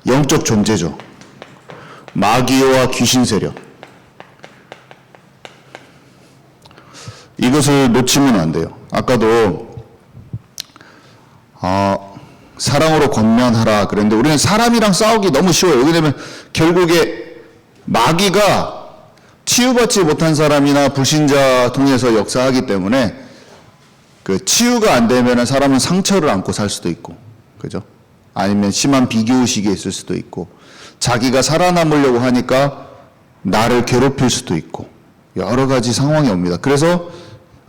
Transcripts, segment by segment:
영적 존재죠. 마귀와 귀신 세력. 이것을 놓치면 안 돼요. 아까도 사랑으로 권면하라 그랬는데 우리는 사람이랑 싸우기 너무 쉬워요. 왜냐면 결국에 마귀가 치유받지 못한 사람이나 불신자 통해서 역사하기 때문에 그 치유가 안 되면 사람은 상처를 안고 살 수도 있고, 그죠? 아니면 심한 비교의식이 있을 수도 있고, 자기가 살아남으려고 하니까 나를 괴롭힐 수도 있고, 여러 가지 상황이 옵니다. 그래서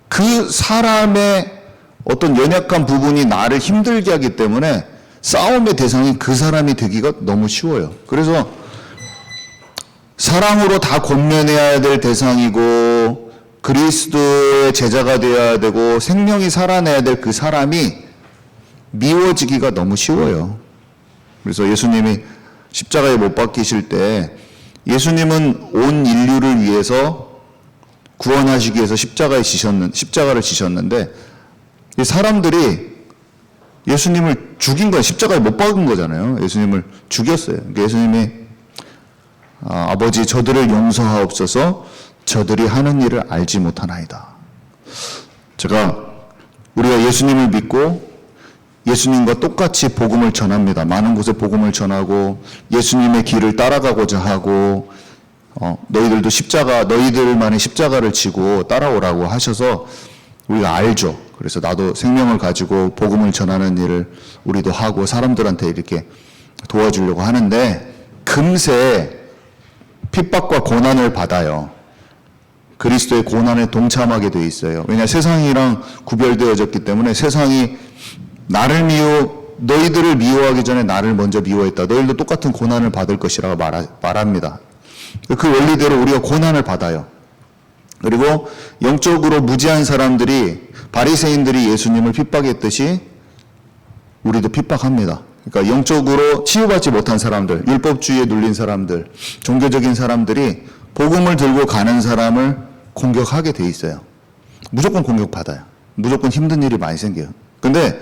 그 사람의 어떤 연약한 부분이 나를 힘들게 하기 때문에 싸움의 대상이 그 사람이 되기가 너무 쉬워요. 그래서 사랑으로 다 권면해야 될 대상이고 그리스도의 제자가 되어야 되고 생명이 살아내야 될 그 사람이 미워지기가 너무 쉬워요. 그래서 예수님이 십자가에 못 박히실 때 예수님은 온 인류를 위해서 구원하시기 위해서 십자가를 지셨는데 이 사람들이 예수님을 죽인 거예요. 십자가에 못 박은 거잖아요. 예수님을 죽였어요. 그러니까 예수님이 아버지 저들을 용서하옵소서 저들이 하는 일을 알지 못하나이다. 우리가 예수님을 믿고 예수님과 똑같이 복음을 전합니다. 많은 곳에 복음을 전하고 예수님의 길을 따라가고자 하고 너희들도 너희들만의 십자가를 지고 따라오라고 하셔서 우리가 알죠. 그래서 나도 생명을 가지고 복음을 전하는 일을 우리도 하고 사람들한테 이렇게 도와주려고 하는데 금세 핍박과 고난을 받아요. 그리스도의 고난에 동참하게 돼 있어요. 왜냐 세상이랑 구별되어졌기 때문에 세상이 너희들을 미워하기 전에 나를 먼저 미워했다. 너희들도 똑같은 고난을 받을 것이라고 말합니다. 그 원리대로 우리가 고난을 받아요. 그리고 영적으로 무지한 사람들이 바리새인들이 예수님을 핍박했듯이 우리도 핍박합니다. 그러니까 영적으로 치유받지 못한 사람들, 율법주의에 눌린 사람들, 종교적인 사람들이 복음을 들고 가는 사람을 공격하게 돼 있어요. 무조건 공격받아요. 무조건 힘든 일이 많이 생겨요. 근데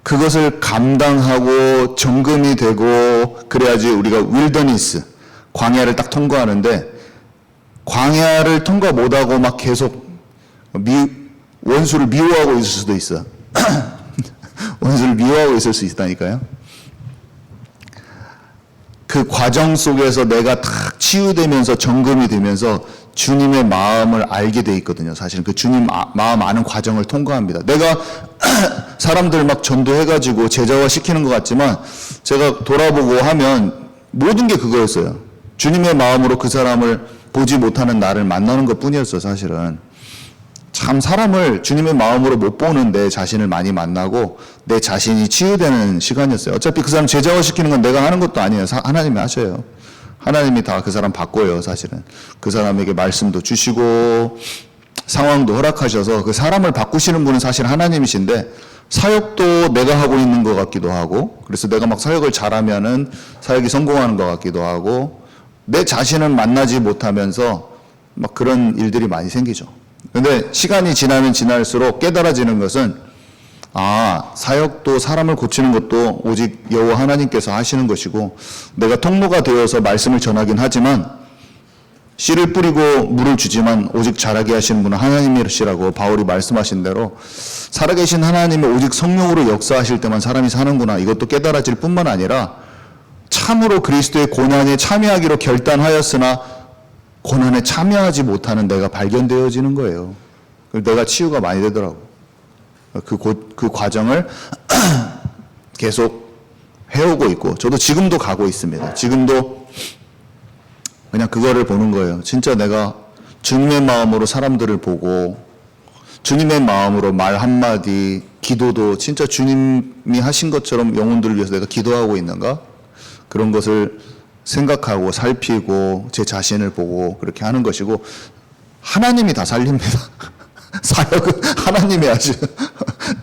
그것을 감당하고 정금이 되고 그래야지 우리가 윌더니스, 광야를 딱 통과하는데 광야를 통과 못하고 막 계속 원수를 미워하고 있을 수도 있어. 원수를 미워하고 있을 수 있다니까요. 그 과정 속에서 내가 탁 치유되면서 정금이 되면서 주님의 마음을 알게 돼 있거든요. 사실은 그 주님 마음 아는 과정을 통과합니다. 내가 사람들 막 전도해가지고 제자화 시키는 것 같지만 제가 돌아보고 하면 모든 게 그거였어요. 주님의 마음으로 그 사람을 보지 못하는 나를 만나는 것 뿐이었어요. 사실은 참 사람을 주님의 마음으로 못 보는 내 자신을 많이 만나고 내 자신이 치유되는 시간이었어요. 어차피 그 사람 제자화 시키는 건 내가 하는 것도 아니에요. 하나님이 하셔요. 하나님이 다 그 사람 바꿔요. 사실은 그 사람에게 말씀도 주시고 상황도 허락하셔서 그 사람을 바꾸시는 분은 사실 하나님이신데 사역도 내가 하고 있는 것 같기도 하고 그래서 내가 막 사역을 잘하면은 사역이 성공하는 것 같기도 하고 내 자신을 만나지 못하면서 막 그런 일들이 많이 생기죠. 근데 시간이 지나면 지날수록 깨달아지는 것은 사역도 사람을 고치는 것도 오직 여호와 하나님께서 하시는 것이고 내가 통로가 되어서 말씀을 전하긴 하지만 씨를 뿌리고 물을 주지만 오직 자라게 하시는 분은 하나님이시라고 바울이 말씀하신 대로 살아계신 하나님이 오직 성령으로 역사하실 때만 사람이 사는구나 이것도 깨달아질 뿐만 아니라 참으로 그리스도의 고난에 참여하기로 결단하였으나 고난에 참여하지 못하는 내가 발견되어지는 거예요. 내가 치유가 많이 되더라고. 그 과정을 계속 해오고 있고 저도 지금도 가고 있습니다. 지금도 그냥 그거를 보는 거예요. 진짜 내가 주님의 마음으로 사람들을 보고 주님의 마음으로 말 한마디 기도도 진짜 주님이 하신 것처럼 영혼들을 위해서 내가 기도하고 있는가? 그런 것을 생각하고 살피고 제 자신을 보고 그렇게 하는 것이고 하나님이 다 살립니다. 사역은 하나님이 하시는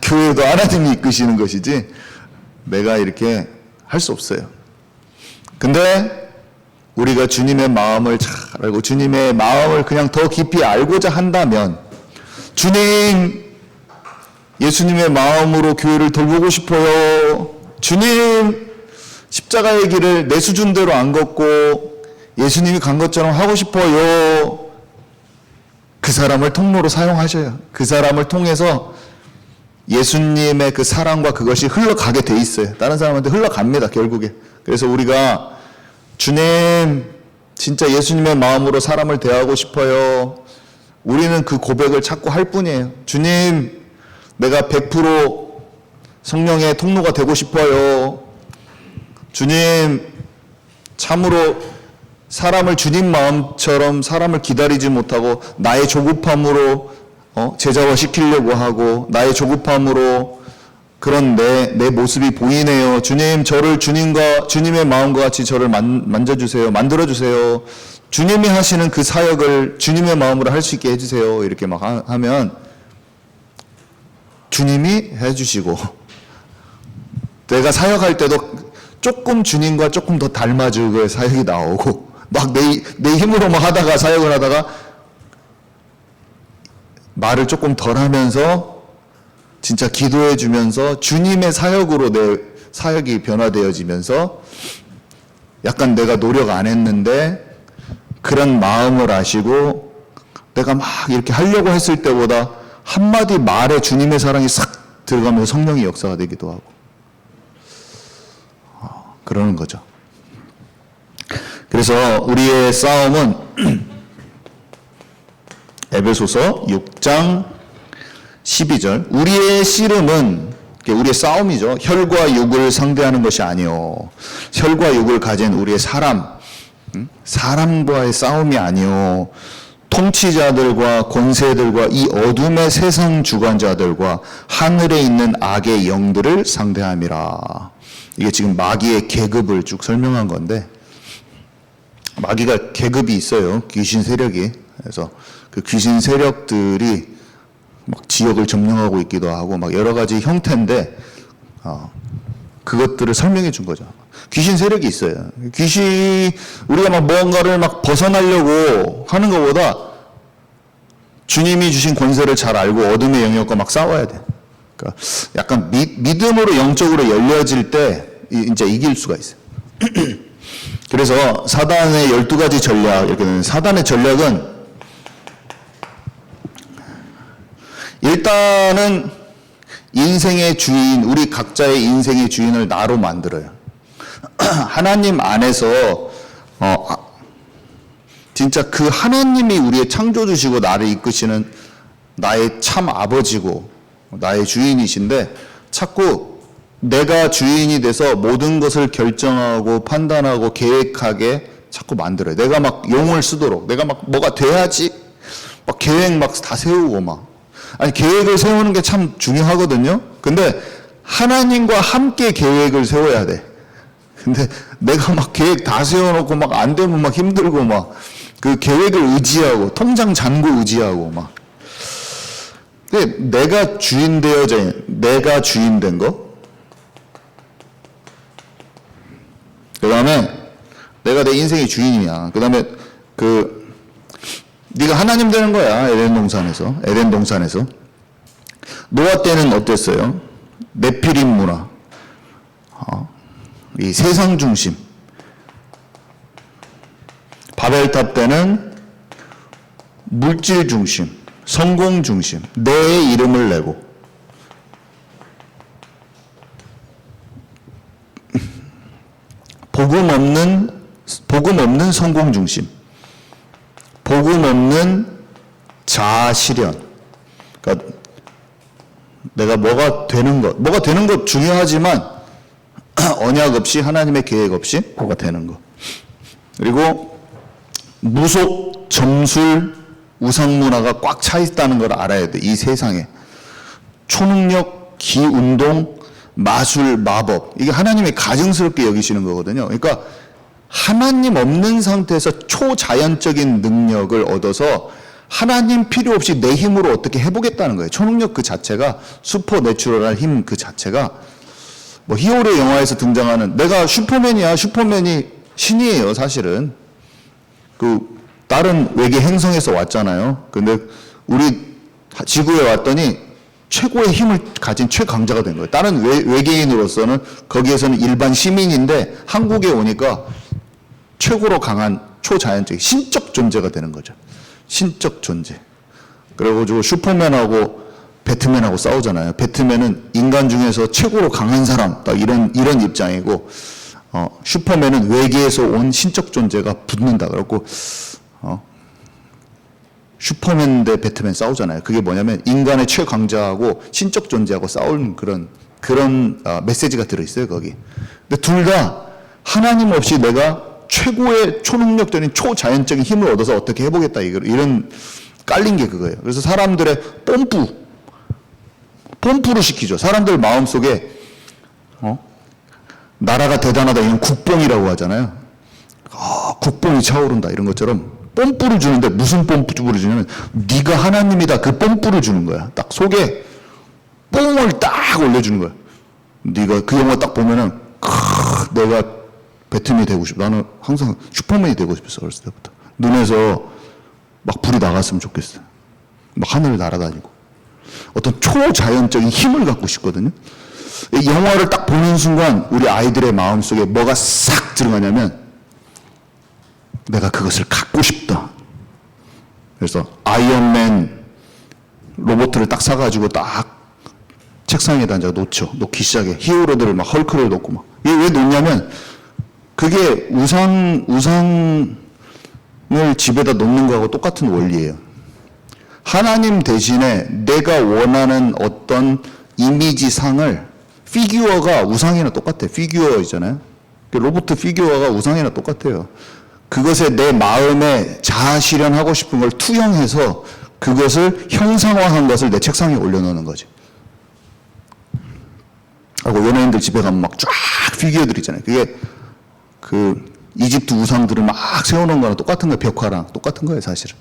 교회도 하나님이 이끄시는 것이지 내가 이렇게 할 수 없어요. 근데 우리가 주님의 마음을 잘 알고 주님의 마음을 그냥 더 깊이 알고자 한다면 주님 예수님의 마음으로 교회를 돌보고 싶어요. 주님, 십자가의 길을 내 수준대로 안 걷고 예수님이 간 것처럼 하고 싶어요. 그 사람을 통로로 사용하셔요. 그 사람을 통해서 예수님의 그 사랑과 그것이 흘러가게 돼 있어요. 다른 사람한테 흘러갑니다, 결국에. 그래서 우리가 주님, 진짜 예수님의 마음으로 사람을 대하고 싶어요. 우리는 그 고백을 찾고 할 뿐이에요. 주님, 내가 100% 성령의 통로가 되고 싶어요. 주님, 참으로 사람을 주님 마음처럼 사람을 기다리지 못하고 나의 조급함으로 제자화 시키려고 하고 나의 조급함으로 그런 내 모습이 보이네요. 주님, 저를 주님의 마음과 같이 저를 만져주세요. 만들어주세요. 주님이 하시는 그 사역을 주님의 마음으로 할 수 있게 해주세요. 이렇게 막 하면 주님이 해주시고 내가 사역할 때도 조금 주님과 조금 더 닮아지고 사역이 나오고 막 내 힘으로 막 하다가 사역을 하다가 말을 조금 덜 하면서 진짜 기도해 주면서 주님의 사역으로 내 사역이 변화되어지면서 약간 내가 노력 안 했는데 그런 마음을 아시고 내가 막 이렇게 하려고 했을 때보다 한마디 말에 주님의 사랑이 싹 들어가면서 성령의 역사가 되기도 하고 그러는 거죠. 그래서 우리의 싸움은 에베소서 6장 12절 우리의 씨름은 우리의 싸움이죠. 혈과 육을 상대하는 것이 아니요 혈과 육을 가진 우리의 사람과의 싸움이 아니요 통치자들과 권세들과 이 어둠의 세상 주관자들과 하늘에 있는 악의 영들을 상대함이라. 이게 지금 마귀의 계급을 쭉 설명한 건데 마귀가 계급이 있어요. 귀신 세력이. 그래서 그 귀신 세력들이 막 지역을 점령하고 있기도 하고 막 여러 가지 형태인데 그것들을 설명해 준 거죠. 귀신 세력이 있어요. 우리가 막 뭔가를 막 벗어나려고 하는 것보다 주님이 주신 권세를 잘 알고 어둠의 영역과 막 싸워야 돼. 그러니까 약간 믿음으로 영적으로 열려질 때 이제 이길 수가 있어요. 그래서 사단의 12가지 전략 이렇게 되는 사단의 전략은 일단은 인생의 주인, 우리 각자의 인생의 주인을 나로 만들어요. 하나님 안에서 진짜 그 하나님이 우리의 창조주시고 나를 이끄시는 나의 참 아버지고 나의 주인이신데 자꾸 내가 주인이 돼서 모든 것을 결정하고 판단하고 계획하게 자꾸 만들어요. 내가 막 용을 쓰도록 내가 막 뭐가 돼야지 막 계획 막 다 세우고 막 아니 계획을 세우는 게 참 중요하거든요. 근데 하나님과 함께 계획을 세워야 돼. 근데 내가 막 계획 다 세워놓고 막 안 되면 막 힘들고 막 그 계획을 의지하고 통장 잔고 의지하고 막. 근데 내가 주인 된 거. 그 다음에 내가 내 인생의 주인이야. 그 다음에 네가 하나님 되는 거야. 에덴 동산에서. 노아 때는 어땠어요? 네피림 문화. 이 세상 중심. 바벨탑 때는 물질 중심, 성공 중심, 내 이름을 내고. 복음 없는 성공 중심. 복음 없는 자아 실현. 그러니까 내가 뭐가 되는 것 중요하지만 언약 없이 하나님의 계획 없이 뭐가 되는 것. 그리고 무속, 점술, 우상 문화가 꽉 차 있다는 걸 알아야 돼. 이 세상에. 초능력, 기운동, 마술, 마법. 이게 하나님이 가증스럽게 여기시는 거거든요. 그러니까 하나님 없는 상태에서 초자연적인 능력을 얻어서 하나님 필요 없이 내 힘으로 어떻게 해보겠다는 거예요. 초능력 그 자체가 슈퍼내추럴한 힘 그 자체가 뭐 히어로 영화에서 등장하는 내가 슈퍼맨이야. 슈퍼맨이 신이에요. 사실은. 다른 외계 행성에서 왔잖아요. 근데 우리 지구에 왔더니 최고의 힘을 가진 최강자가 된 거예요. 다른 외계인으로서는 거기에서는 일반 시민인데 한국에 오니까 최고로 강한 초자연적인 신적 존재가 되는 거죠. 신적 존재. 그래가지고 슈퍼맨하고 배트맨하고 싸우잖아요. 배트맨은 인간 중에서 최고로 강한 사람, 딱 이런 입장이고, 슈퍼맨은 외계에서 온 신적 존재가 붙는다. 그래갖고, 슈퍼맨 대 배트맨 싸우잖아요. 그게 뭐냐면 인간의 최강자하고 신적 존재하고 싸우는 그런 메시지가 들어있어요, 거기. 근데 둘 다 하나님 없이 내가 최고의 초능력적인 초자연적인 힘을 얻어서 어떻게 해보겠다, 이런 깔린 게 그거예요. 그래서 사람들의 뽐뿌를 시키죠. 사람들 마음속에 나라가 대단하다, 이런 국뽕이라고 하잖아요. 국뽕이 차오른다, 이런 것처럼 뽐뿌를 주는데 무슨 뽐뿌를 주냐면 네가 하나님이다, 그 뽐뿌를 주는 거야. 딱 속에 뽕을 딱 올려주는 거야. 네가 그 영화 딱 보면은 내가 배트맨이 되고 싶어. 나는 항상 슈퍼맨이 되고 싶었어, 어렸을 때부터. 눈에서 막 불이 나갔으면 좋겠어. 막 하늘을 날아다니고 어떤 초자연적인 힘을 갖고 싶거든요. 이 영화를 딱 보는 순간 우리 아이들의 마음속에 뭐가 싹 들어가냐면 내가 그것을 갖고 싶다. 그래서 아이언맨 로봇을 딱 사가지고 딱 책상에다 앉아 놓기 시작해. 히어로들을 막 헐크를 놓고 막. 이게 왜 놓냐면 그게 우상을 집에다 놓는 거하고 똑같은 원리예요. 하나님 대신에 내가 원하는 어떤 이미지상을, 피규어가 우상이나 똑같아. 피규어 있잖아요. 로봇 피규어가 우상이나 똑같아요. 그것에 내 마음에 자아 실현하고 싶은 걸 투영해서 그것을 형상화한 것을 내 책상에 올려놓는 거지. 하고 연예인들 집에 가면 막 쫙 피규어들 있잖아요. 그게 그 이집트 우상들을 막 세워놓은 거랑 똑같은 거예요. 벽화랑 똑같은 거예요, 사실은.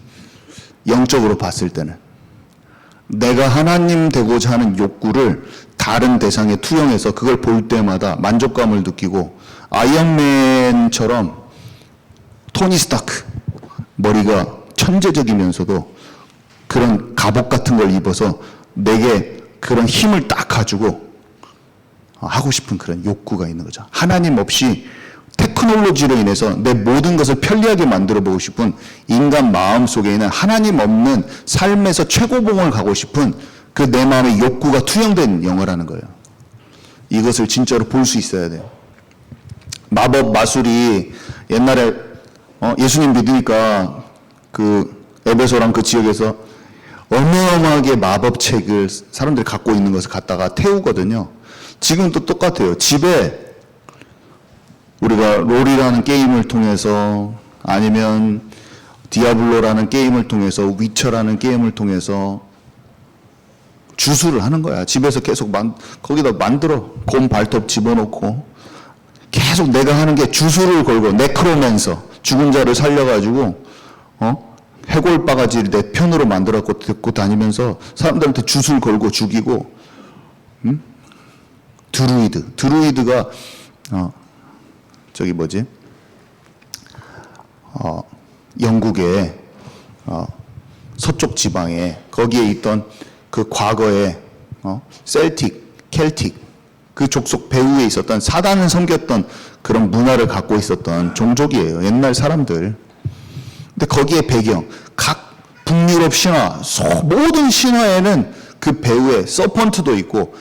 영적으로 봤을 때는. 내가 하나님 되고자 하는 욕구를 다른 대상에 투영해서 그걸 볼 때마다 만족감을 느끼고, 아이언맨처럼 토니 스타크, 머리가 천재적이면서도 그런 갑옷 같은 걸 입어서 내게 그런 힘을 딱 가지고 하고 싶은 그런 욕구가 있는 거죠. 하나님 없이 테크놀로지로 인해서 내 모든 것을 편리하게 만들어 보고 싶은 인간 마음 속에 있는 하나님 없는 삶에서 최고봉을 가고 싶은 그 내 마음의 욕구가 투영된 영화라는 거예요. 이것을 진짜로 볼 수 있어야 돼요. 마법 마술이 옛날에 예수님 믿으니까 그 에베소랑 그 지역에서 어마어마하게 마법책을 사람들이 갖고 있는 것을 갖다가 태우거든요. 지금도 똑같아요. 집에 우리가 롤이라는 게임을 통해서, 아니면 디아블로라는 게임을 통해서, 위쳐라는 게임을 통해서 주술을 하는 거야. 집에서 계속 거기다 만들어. 곰 발톱 집어넣고 계속 내가 하는 게 주술을 걸고, 네크로맨서, 죽은 자를 살려가지고 해골 바가지를 내 편으로 만들었고 듣고 다니면서 사람들한테 주술 걸고 죽이고. 드루이드가 저기 뭐지? 영국의 서쪽 지방에 거기에 있던 그 과거에 켈틱 그 족속 배후에 있었던, 사단을 섬겼던 그런 문화를 갖고 있었던 종족이에요. 옛날 사람들. 근데 거기에 배경, 각 북유럽 신화, 모든 신화에는 그 배후에 서펀트도 있고,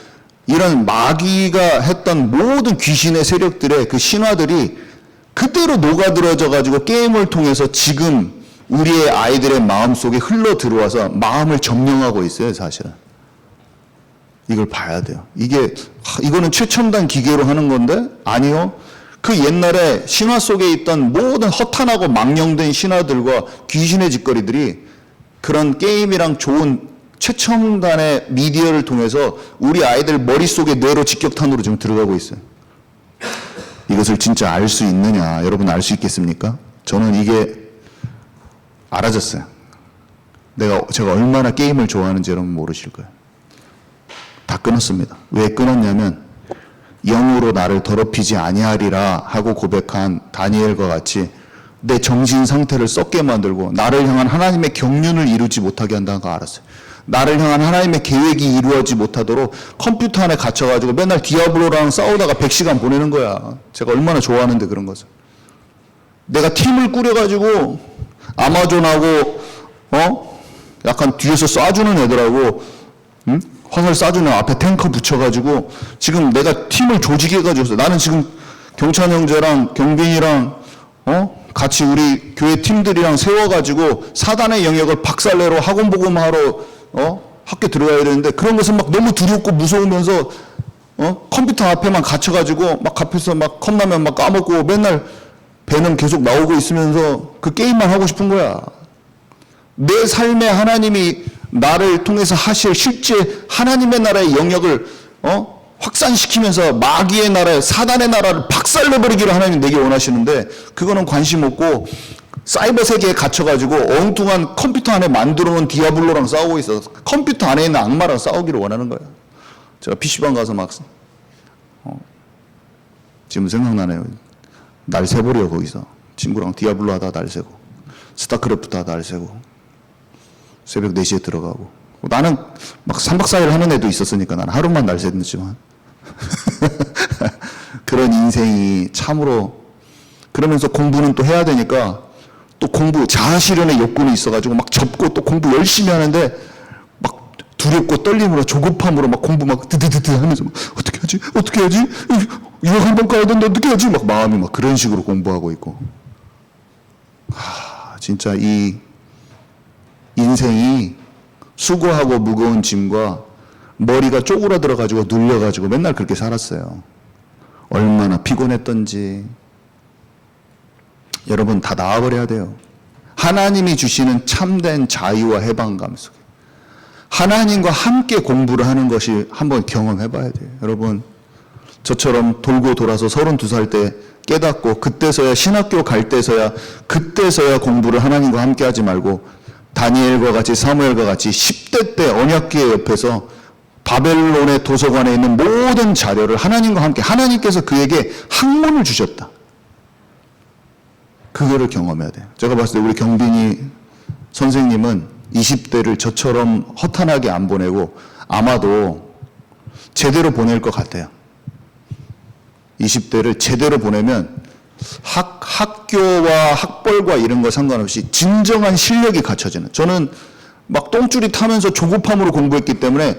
이런 마귀가 했던 모든 귀신의 세력들의 그 신화들이 그대로 녹아들어져 가지고 게임을 통해서 지금 우리의 아이들의 마음속에 흘러 들어와서 마음을 점령하고 있어요, 사실은. 이걸 봐야 돼요. 이거는 최첨단 기계로 하는 건데? 아니요. 그 옛날에 신화 속에 있던 모든 허탄하고 망령된 신화들과 귀신의 짓거리들이 그런 게임이랑 좋은 최첨단의 미디어를 통해서 우리 아이들 머릿속에 뇌로 직격탄으로 지금 들어가고 있어요. 이것을 진짜 알 수 있느냐? 여러분 알 수 있겠습니까? 저는 이게 알아졌어요. 제가 얼마나 게임을 좋아하는지 여러분 모르실 거예요. 다 끊었습니다. 왜 끊었냐면 영으로 나를 더럽히지 아니하리라 하고 고백한 다니엘과 같이 내 정신 상태를 썩게 만들고 나를 향한 하나님의 경륜을 이루지 못하게 한다는 거 알았어요. 나를 향한 하나님의 계획이 이루어지지 못하도록 컴퓨터 안에 갇혀가지고 맨날 디아블로랑 싸우다가 100시간 보내는 거야. 제가 얼마나 좋아하는데 그런 것을. 내가 팀을 꾸려가지고 아마존하고 약간 뒤에서 쏴주는 애들하고 화살 쏴주는 앞에 탱커 붙여가지고 지금 내가 팀을 조직해가지고 나는 지금 경찬 형제랑 경빈이랑 같이 우리 교회 팀들이랑 세워가지고 사단의 영역을 박살내러 학원 복음하러 학교 들어가야 되는데 그런 것은 막 너무 두렵고 무서우면서 컴퓨터 앞에만 갇혀가지고 막 앞에서 막 컵라면 막 까먹고 맨날 배는 계속 나오고 있으면서 그 게임만 하고 싶은 거야. 내 삶에 하나님이 나를 통해서 하실 실제 하나님의 나라의 영역을 확산시키면서 마귀의 나라, 사단의 나라를 박살내버리기를 하나님이 내게 원하시는데 그거는 관심 없고 사이버 세계에 갇혀가지고 엉뚱한 컴퓨터 안에 만들어놓은 디아블로랑 싸우고 있어. 컴퓨터 안에 있는 악마랑 싸우기를 원하는 거야. 제가 PC방 가서 막 지금 생각나네요. 날 새버려 거기서. 친구랑 디아블로 하다 날 새고 스타크래프트 하다 날 새고 새벽 4시에 들어가고 나는 막 3박 4일 하는 애도 있었으니까 나는 하루만 날 샜지만 그런 인생이 참으로 그러면서 공부는 또 해야 되니까 또 공부 자아실현의 욕구는 있어가지고 막 접고 또 공부 열심히 하는데 막 두렵고 떨림으로 조급함으로 막 공부 막 드드드드 하면서 막 어떻게 하지 이거 한번 가야 된다 어떻게 하지 막 마음이 막 그런 식으로 공부하고 있고 진짜 이 인생이 수고하고 무거운 짐과 머리가 쪼그라들어가지고 눌려가지고 맨날 그렇게 살았어요. 얼마나 피곤했던지. 여러분 다 나와버려야 돼요. 하나님이 주시는 참된 자유와 해방감 속에 하나님과 함께 공부를 하는 것이 한번 경험해봐야 돼요. 여러분 저처럼 돌고 돌아서 32살 때 깨닫고 그때서야 신학교 갈 때서야 그때서야 공부를 하나님과 함께 하지 말고 다니엘과 같이 사무엘과 같이 10대 때 언약궤 옆에서 바벨론의 도서관에 있는 모든 자료를 하나님과 함께 하나님께서 그에게 학문을 주셨다. 그거를 경험해야 돼요. 제가 봤을 때 우리 경빈이 선생님은 20대를 저처럼 허탄하게 안 보내고 아마도 제대로 보낼 것 같아요. 20대를 제대로 보내면 학교와 학벌과 이런 거 상관없이 진정한 실력이 갖춰지는. 저는 막 똥줄이 타면서 조급함으로 공부했기 때문에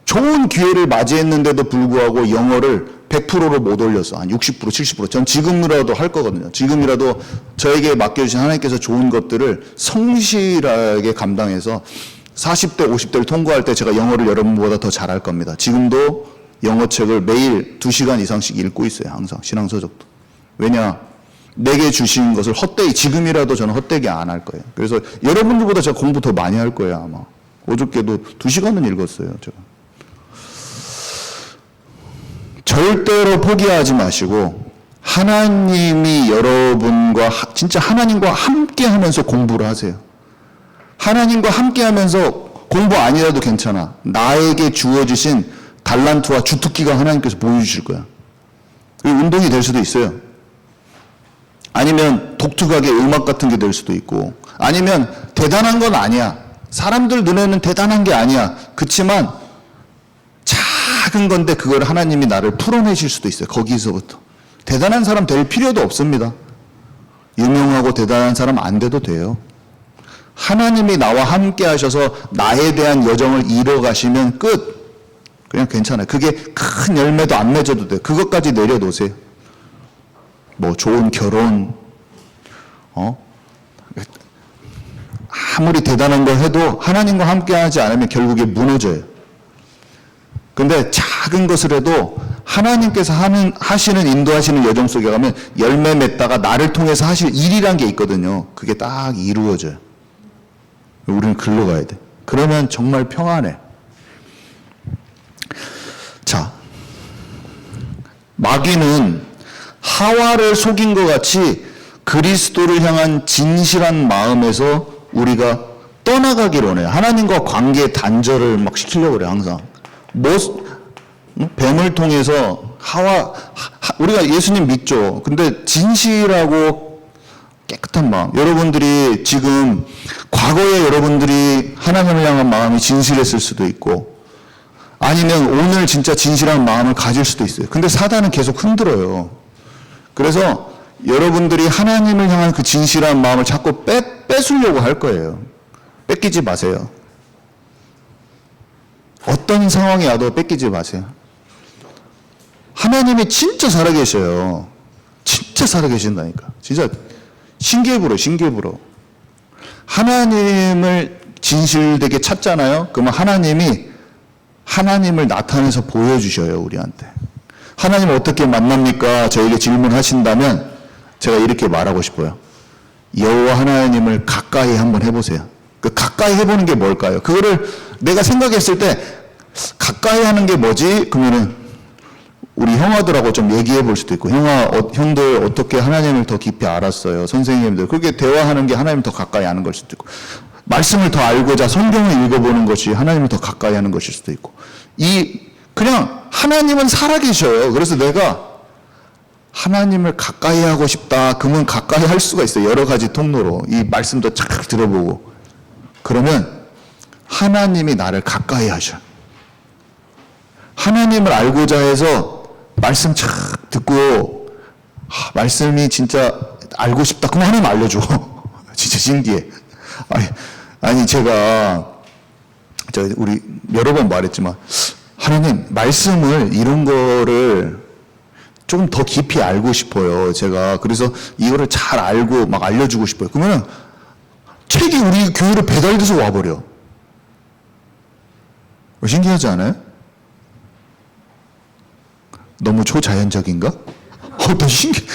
좋은 기회를 맞이했는데도 불구하고 영어를 100%로 못 올렸어. 한 60%, 70%. 전 지금이라도 할 거거든요. 지금이라도 저에게 맡겨주신 하나님께서 좋은 것들을 성실하게 감당해서 40대, 50대를 통과할 때 제가 영어를 여러분보다 더 잘할 겁니다. 지금도 영어책을 매일 2시간 이상씩 읽고 있어요. 항상 신앙서적도. 왜냐? 내게 주신 것을 헛되이 지금이라도 저는 헛되게 안 할 거예요. 그래서 여러분들보다 제가 공부 더 많이 할 거예요. 아마. 어저께도 2시간은 읽었어요. 제가. 절대로 포기하지 마시고 하나님이 여러분과 진짜 하나님과 함께 하면서 공부를 하세요. 하나님과 함께 하면서 공부 아니라도 괜찮아. 나에게 주어주신 달란트와 주특기가 하나님께서 보여주실 거야. 운동이 될 수도 있어요. 아니면 독특하게 음악 같은 게 될 수도 있고 아니면 대단한 건 아니야. 사람들 눈에는 대단한 게 아니야. 그치만 작은 건데 그걸 하나님이 나를 풀어내실 수도 있어요. 거기서부터. 대단한 사람 될 필요도 없습니다. 유명하고 대단한 사람 안 돼도 돼요. 하나님이 나와 함께 하셔서 나에 대한 여정을 이뤄가시면 끝. 그냥 괜찮아요. 그게 큰 열매도 안 맺어도 돼요. 그것까지 내려놓으세요. 뭐 좋은 결혼, 아무리 대단한 걸 해도 하나님과 함께 하지 않으면 결국에 무너져요. 근데 작은 것을 해도 하나님께서 하시는 인도하시는 여정 속에 가면 열매 맺다가 나를 통해서 하실 일이란 게 있거든요. 그게 딱 이루어져요. 우리는 글로 가야 돼. 그러면 정말 평안해. 자, 마귀는 하와를 속인 것 같이 그리스도를 향한 진실한 마음에서 우리가 떠나가기를 원해요. 하나님과 관계 단절을 막 시키려고 그래요, 항상. 뱀을 통해서 우리가 예수님 믿죠. 근데 진실하고 깨끗한 마음. 여러분들이 지금 과거에 여러분들이 하나님을 향한 마음이 진실했을 수도 있고, 아니면 오늘 진짜 진실한 마음을 가질 수도 있어요. 근데 사단은 계속 흔들어요. 그래서 여러분들이 하나님을 향한 그 진실한 마음을 자꾸 뺏으려고 할 거예요. 뺏기지 마세요. 어떤 상황이 와도 뺏기지 마세요. 하나님이 진짜 살아계셔요. 진짜 살아계신다니까. 진짜 신기해불어. 하나님을 진실되게 찾잖아요. 그러면 하나님을 나타내서 보여주셔요, 우리한테. 하나님 어떻게 만납니까? 저에게 질문하신다면 제가 이렇게 말하고 싶어요. 여호와 하나님을 가까이 한번 해보세요. 그 가까이 해보는 게 뭘까요? 그거를 내가 생각했을 때 가까이 하는 게 뭐지? 그러면은 우리 형아들하고 좀 얘기해 볼 수도 있고, 형들 어떻게 하나님을 더 깊이 알았어요? 선생님들. 그렇게 대화하는 게 하나님을 더 가까이 하는 걸 수도 있고, 말씀을 더 알고자 성경을 읽어보는 것이 하나님을 더 가까이 하는 것일 수도 있고, 그냥 하나님은 살아계셔요. 그래서 내가 하나님을 가까이 하고 싶다. 그러면 가까이 할 수가 있어요. 여러 가지 통로로. 이 말씀도 착 들어보고. 그러면 하나님이 나를 가까이 하셔. 하나님을 알고자 해서 말씀 착 듣고, 말씀이 진짜 알고 싶다. 그럼 하나님 알려줘. 진짜 신기해. 아니 제가 우리 여러 번 말했지만, 하나님 말씀을 이런 거를 좀 더 깊이 알고 싶어요. 제가 그래서 이거를 잘 알고 막 알려주고 싶어요. 그러면 책이 우리 교회로 배달돼서 와버려. 신기하지 않아요? 너무 초자연적인가? 더 신기해.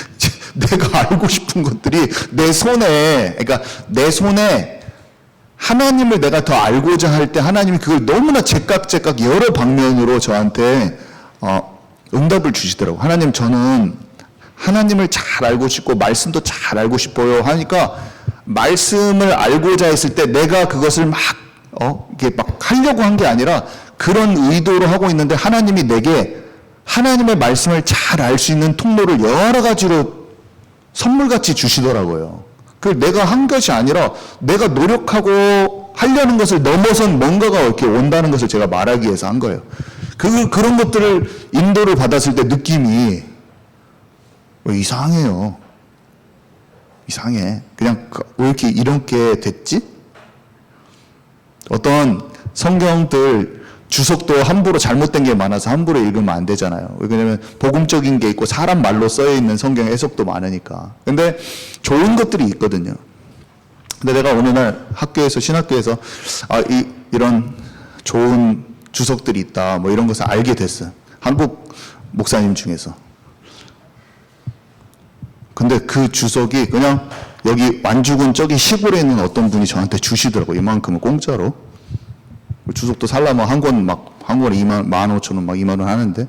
내가 알고 싶은 것들이 내 손에 하나님을 내가 더 알고자 할 때 하나님이 그걸 너무나 제깍제깍 여러 방면으로 저한테 응답을 주시더라고. 하나님, 저는 하나님을 잘 알고 싶고 말씀도 잘 알고 싶어요 하니까, 말씀을 알고자 했을 때 내가 그것을 이게 막 하려고 한 게 아니라 그런 의도로 하고 있는데, 하나님이 내게 하나님의 말씀을 잘 알 수 있는 통로를 여러 가지로 선물같이 주시더라고요. 그 내가 한 것이 아니라 내가 노력하고 하려는 것을 넘어선 뭔가가 이렇게 온다는 것을 제가 말하기 위해서 한 거예요. 그런 것들을 인도를 받았을 때 느낌이 이상해요. 이상해. 그냥 왜 이렇게 됐지? 어떤 성경들 주석도 함부로 잘못된 게 많아서 함부로 읽으면 안 되잖아요. 왜냐면 복음적인 게 있고 사람 말로 써여 있는 성경 해석도 많으니까. 근데 좋은 것들이 있거든요. 근데 내가 어느 날 신학교에서 이런 좋은 주석들이 있다, 뭐 이런 것을 알게 됐어요. 한국 목사님 중에서. 근데 그 주석이 그냥 여기 완주군 저기 시골에 있는 어떤 분이 저한테 주시더라고요. 이만큼은 공짜로. 주석도 살려면 한 권에 15,000원, 2만원 하는데,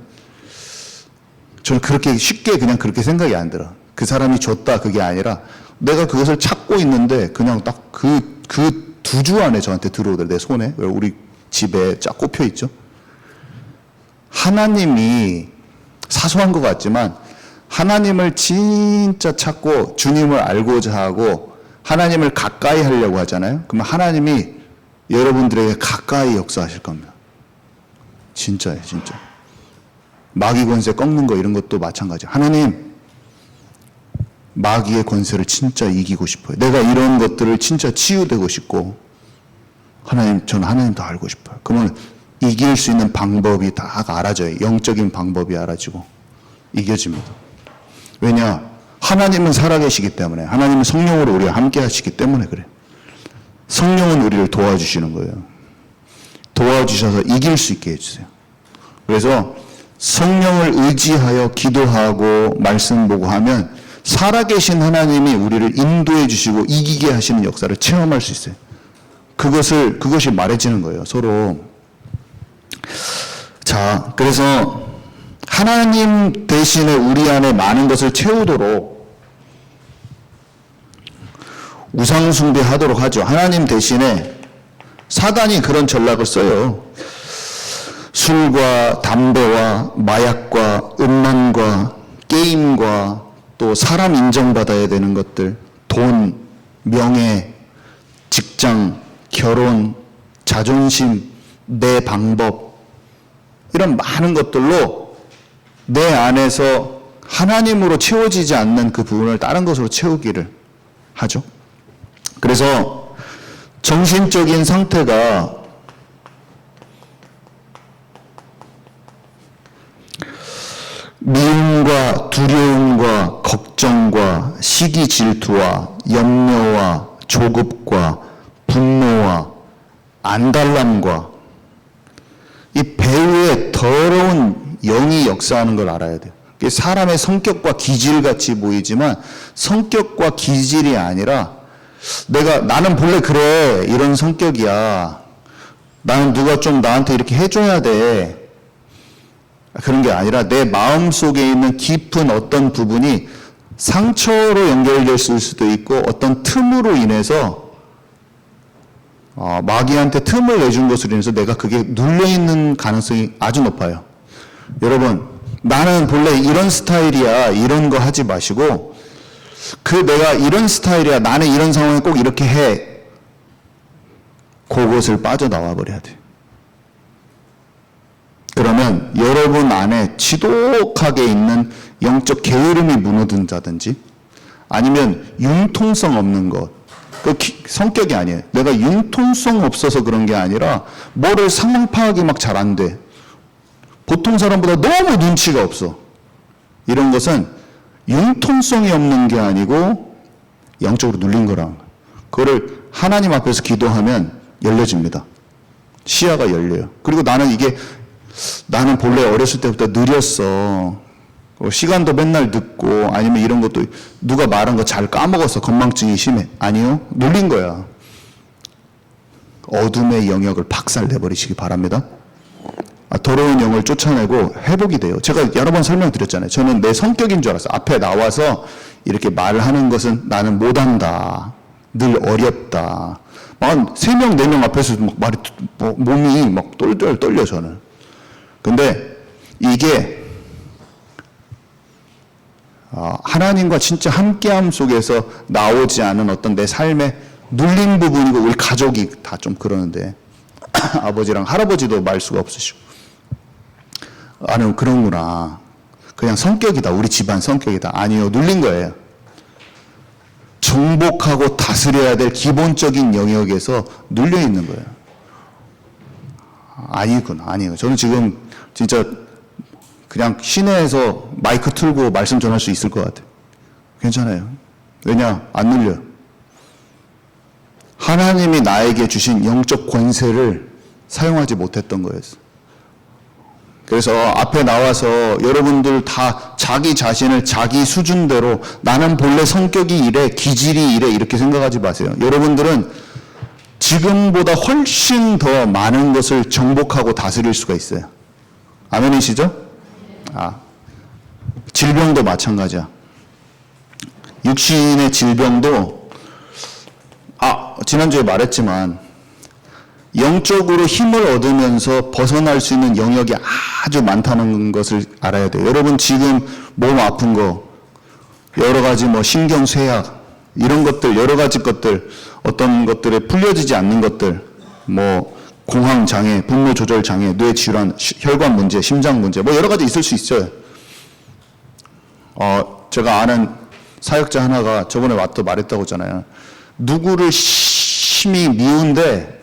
저는 그렇게 쉽게 그냥 그렇게 생각이 안 들어. 그 사람이 줬다, 그게 아니라, 내가 그것을 찾고 있는데, 그냥 딱 그 2주 안에 저한테 들어오더라고요. 내 손에. 우리 집에 쫙 꼽혀 있죠. 하나님이 사소한 것 같지만, 하나님을 진짜 찾고, 주님을 알고자 하고, 하나님을 가까이 하려고 하잖아요. 그러면 하나님이 여러분들에게 가까이 역사하실 겁니다. 진짜예요, 진짜. 마귀 권세 꺾는 거 이런 것도 마찬가지예요. 하나님, 마귀의 권세를 진짜 이기고 싶어요. 내가 이런 것들을 진짜 치유되고 싶고, 하나님, 저는 하나님 더 알고 싶어요. 그러면 이길 수 있는 방법이 다 알아져요. 영적인 방법이 알아지고 이겨집니다. 왜냐? 하나님은 살아계시기 때문에, 하나님은 성령으로 우리와 함께 하시기 때문에 그래요. 성령은 우리를 도와주시는 거예요. 도와주셔서 이길 수 있게 해주세요. 그래서 성령을 의지하여 기도하고 말씀 보고 하면 살아계신 하나님이 우리를 인도해 주시고 이기게 하시는 역사를 체험할 수 있어요. 그것이 말해지는 거예요, 서로. 자, 그래서 하나님 대신에 우리 안에 많은 것을 채우도록 우상숭배하도록 하죠. 하나님 대신에 사단이 그런 전략을 써요. 술과 담배와 마약과 음란과 게임과 또 사람 인정받아야 되는 것들, 돈, 명예, 직장, 결혼, 자존심, 내 방법, 이런 많은 것들로 내 안에서 하나님으로 채워지지 않는 그 부분을 다른 것으로 채우기를 하죠. 그래서 정신적인 상태가 미움과 두려움과 걱정과 시기 질투와 염려와 조급과 분노와 안달남과 이 배후에 더러운 영이 역사하는 걸 알아야 돼요. 사람의 성격과 기질같이 보이지만 성격과 기질이 아니라 나는 본래 그래, 이런 성격이야, 나는 누가 좀 나한테 이렇게 해줘야 돼, 그런 게 아니라 내 마음속에 있는 깊은 어떤 부분이 상처로 연결됐을 수도 있고 어떤 틈으로 인해서 마귀한테 틈을 내준 것으로 인해서 내가 그게 눌려있는 가능성이 아주 높아요. 여러분, 나는 본래 이런 스타일이야, 이런 거 하지 마시고 내가 이런 스타일이야, 나는 이런 상황에 꼭 이렇게 해, 그것을 빠져나와 버려야 돼요. 그러면 여러분 안에 지독하게 있는 영적 게으름이 무너든다든지 아니면 융통성 없는 것, 그 성격이 아니에요. 내가 융통성 없어서 그런 게 아니라 뭐를 상황 파악이 막 잘 안 돼, 보통 사람보다 너무 눈치가 없어, 이런 것은 융통성이 없는 게 아니고 영적으로 눌린 거라는 거예요. 그거를 하나님 앞에서 기도하면 열려집니다. 시야가 열려요. 그리고 나는 본래 어렸을 때부터 느렸어, 시간도 맨날 늦고, 아니면 이런 것도 누가 말한 거 잘 까먹어서 건망증이 심해. 아니요, 눌린 거야. 어둠의 영역을 박살내버리시기 바랍니다. 더러운 영을 쫓아내고 회복이 돼요. 제가 여러 번 설명드렸잖아요. 저는 내 성격인 줄 알았어요. 앞에 나와서 이렇게 말하는 것은 나는 못한다, 늘 어렵다, 막 3명, 4명 앞에서 막 몸이 막 똘똘 떨려, 저는. 근데 이게 하나님과 진짜 함께함 속에서 나오지 않은 어떤 내 삶의 눌린 부분이고, 우리 가족이 다 좀 그러는데 아버지랑 할아버지도 말 수가 없으시고, 아니 그런구나, 그냥 성격이다, 우리 집안 성격이다. 아니요, 눌린 거예요. 정복하고 다스려야 될 기본적인 영역에서 눌려 있는 거예요. 아니에요. 저는 지금 진짜 그냥 시내에서 마이크 틀고 말씀 전할 수 있을 것 같아요. 괜찮아요. 왜냐? 안 눌려요. 하나님이 나에게 주신 영적 권세를 사용하지 못했던 거였어요. 그래서 앞에 나와서 여러분들 다 자기 자신을 자기 수준대로 나는 본래 성격이 이래, 기질이 이래, 이렇게 생각하지 마세요. 여러분들은 지금보다 훨씬 더 많은 것을 정복하고 다스릴 수가 있어요. 아멘이시죠? 질병도 마찬가지야. 육신의 질병도 지난주에 말했지만 영적으로 힘을 얻으면서 벗어날 수 있는 영역이 아주 많다는 것을 알아야 돼요. 여러분 지금 몸 아픈 거, 여러 가지 신경쇠약, 이런 것들, 여러 가지 것들, 어떤 것들에 풀려지지 않는 것들, 공황장애, 분노조절장애, 뇌질환, 혈관 문제, 심장 문제, 여러 가지 있을 수 있어요. 제가 아는 사역자 하나가 저번에 와서 말했다고 했잖아요. 누구를 심히 미운데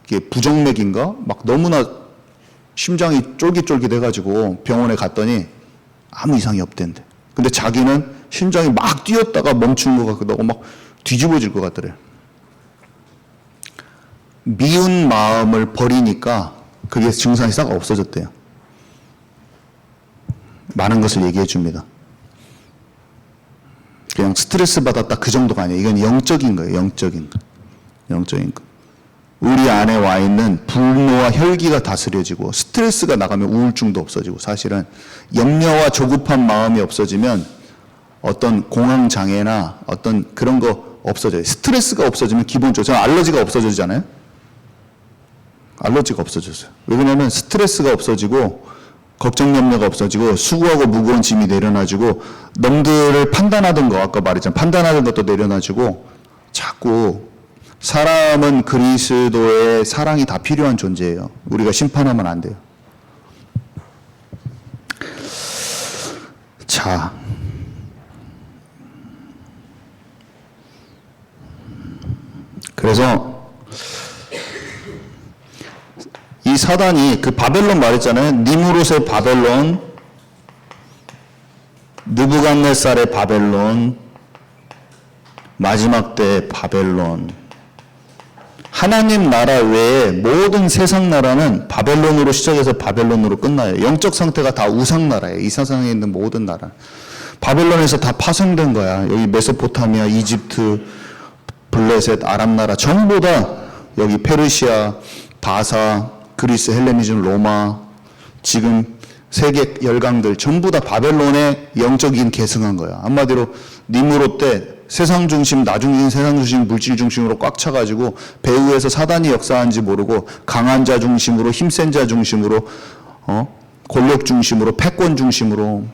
이게 부정맥인가? 너무나 심장이 쫄깃쫄깃해가지고 병원에 갔더니 아무 이상이 없댄대. 근데 자기는 심장이 막 뛰었다가 멈춘 것 같기도 하고 막 뒤집어질 것 같더래요. 미운 마음을 버리니까 그게 증상이 싹 없어졌대요. 많은 것을 얘기해 줍니다. 그냥 스트레스 받았다, 그 정도가 아니에요. 이건 영적인 거예요. 영적인 거. 우리 안에 와 있는 분노와 혈기가 다스려지고, 스트레스가 나가면 우울증도 없어지고, 사실은 염려와 조급한 마음이 없어지면 어떤 공황장애나 어떤 그런 거 없어져요. 스트레스가 없어지면 기본적으로, 저는 알러지가 없어지잖아요. 알러지가 없어졌어요. 왜냐하면 스트레스가 없어지고 걱정 염려가 없어지고 수고하고 무거운 짐이 내려놔지고, 놈들을 판단하던 거, 아까 말했잖아요. 판단하던 것도 내려놔지고, 자꾸 사람은 그리스도의 사랑이 다 필요한 존재예요. 우리가 심판하면 안 돼요. 자, 그래서 이 사단이 그 바벨론 말했잖아요. 니무롯의 바벨론, 느부갓네살의 바벨론, 마지막 때의 바벨론. 하나님 나라 외에 모든 세상 나라는 바벨론으로 시작해서 바벨론으로 끝나요. 영적 상태가 다 우상 나라예요. 이 세상에 있는 모든 나라. 바벨론에서 다 파생된 거야. 여기 메소포타미아, 이집트, 블레셋, 아람 나라 전부 다 여기 페르시아, 바사, 그리스, 헬레니즘, 로마, 지금 세계 열강들 전부 다 바벨론의 영적인 계승한 거야. 한마디로 니무롯 때 세상 중심, 나 중심, 세상 중심, 물질 중심으로 꽉 차가지고 배후에서 사단이 역사한지 모르고 강한 자 중심으로, 힘센 자 중심으로, 권력 중심으로, 패권 중심으로